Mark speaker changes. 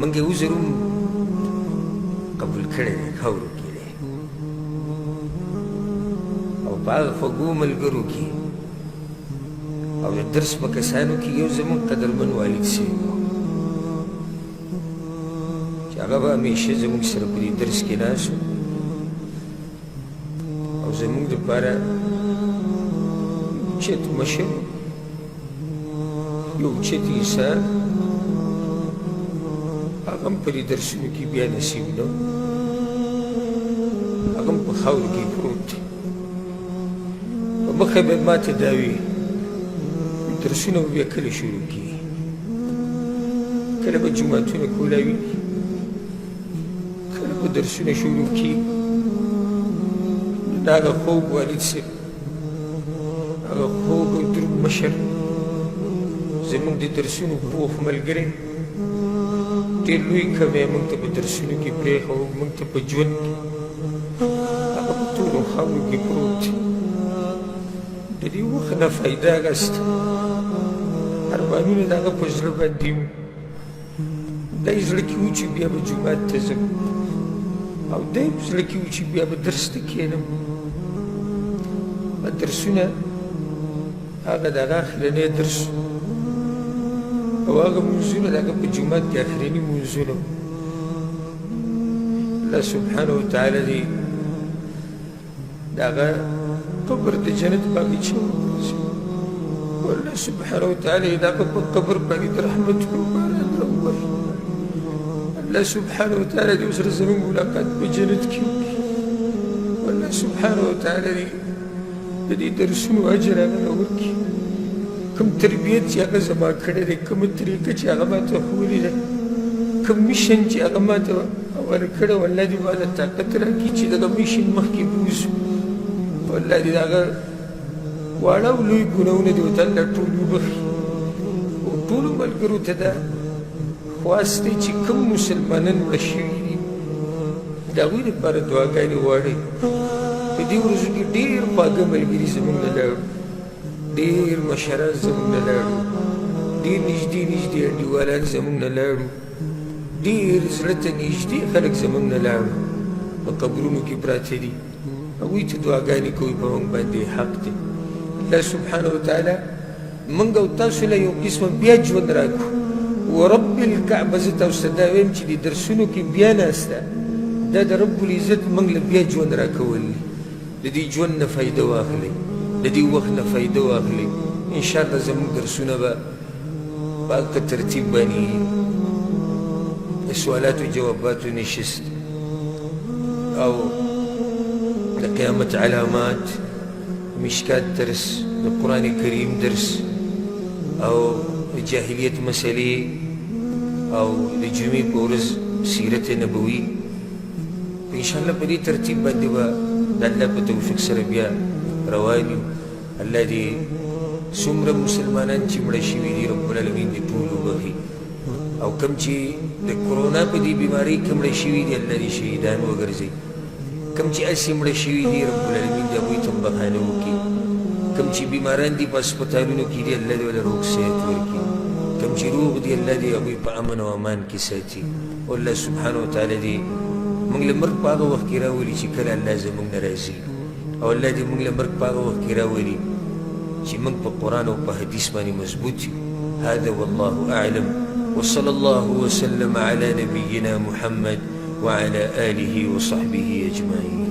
Speaker 1: موږ یې عذر هم قبول کړی دی خاورو کې دی او په هغه خوږو ملګرو کې او د درس په کسانو کې یو زموږ قدرمن والد صاحب و چې هغه به همیشه زموږ سره په دې درس کې ناست و او زموږ دپاره اوچت مشر یو اوچت انسان هغه هم په دې درسونو کې بیا نصیب نه هغه هم په خاورو کې پروت دی په مخه به ما ته دا وي درسونه به بیا کله شروع کېږي کله به جوماتونه کولاوي کله به درسونه شروع کېږي د هغه خوږ والد صاحب هغه خوږ او دروند مشر زموږ د درسونو پوخ ملګری ډېر لوی کمی یې موږ ته په درسونو کې پرېښود موږ ته په ژوند کې هغه په ټولو خاورو کې پروت دی د دې وخت نه فایده اخیسته ارمانونه د هغه په زړه باندې وو دا یې زړه کې و چې بیا به جومات ته ځم او دا یې په زړه کې و چې بیا به درس ته کښېنم درسونه هغه د هغه اخرنی درس او هغه منځونه د هغه په جومات کې اخرني منځونه الله سبحانه وتعالی دې د هغه قبر د جنت باغچه وګرځوي والله سبحانه وتعالی د هغه په قبر باندې د رحمتونو باران راووري الله سبحانه وتعالی دې ورسره زموږ ملاقات په جنت کې وکړي والله سبحانه وتعالی دې د دې درسونو اجر هغه ورکړي کوم تربیت چې هغه زما کړی دی کومه طریقه چې هغه ماته ښوولې ده کوم میشن چې هغه ماته ورکړی والله دې ماته طاقت راکړي چې دغه میشن مخکې بوځو والله دې د هغه واړه او لوی ګناهونه دې ورته الله ټول وبخي او ټولو ملګرو ته دا خواست دی چې کوم مسلمانان مړه شوي دي د هغوی دپاره دعاګانې غواړئ په دې ورځو کې ډېر خواږه ملګري زموږ نه لاړو ډېر مشران زموږ نه لاړو ډېر نږدې نږدې انډیوالان زموږ نه لاړو ډېر زړه ته نږدې خلک زموږ نه لاړو په قبرونو کې پراته دي هغوی ته دعاګانې کوي په موږ باندې حق دی الله سبحانه وتعالی موږ او تاسو له یو قسمه بیا ژوند راکړو ورب الکعبه زه تاسو ته دا وایم چې د درسونو کې بیا ناسته دا د رب العزت موږ له بیا ژوند راکول دي د دې ژوند نه فایده واخلئ د دې وخت نه فایده واخلئ انشاءالله زموږ درسونه به په هغه ترتیب باندې د سوالاتو جواباتو نشست او د قیامت علامات مشکات درس د قرآن کریم درس او د جاهلیت مسلې او د جمعې په ورځ سیرت نبوي انشاءالله په دې ترتیب باندې به د الله په توفیق سره بیا روان یو الله دې څومره مسلمانان چې مړه شوي دي رب العالمین دې ټول وبخي او کوم چې د کرونا په دې بیمارۍ کې مړه شوي دي الله دې شهیدان وګرځوي کوم چې هسې مړه شوي دي رب العالمین دې هغوی ته هم بخښنه وکړي کوم چې بیماران دي په هسپتالونو کې دي الله دې ورله روغ صحت ورکړي کوم چې روغ دي الله دې هغوی په امن او امان کې ساتي او الله سبحانه وتعالی دې موږ له مرګ په هغه وخت کې راولي چې کله الله زموږ نه راځي او الله دې موږ له مرګ په هغه وخت کې راولي چې موږ په قرآن او په حدیث باندې مضبوط یو هذا والله أعلم وصلى الله وسلم على نبينا محمد وعلى آله وصحبه أجمعين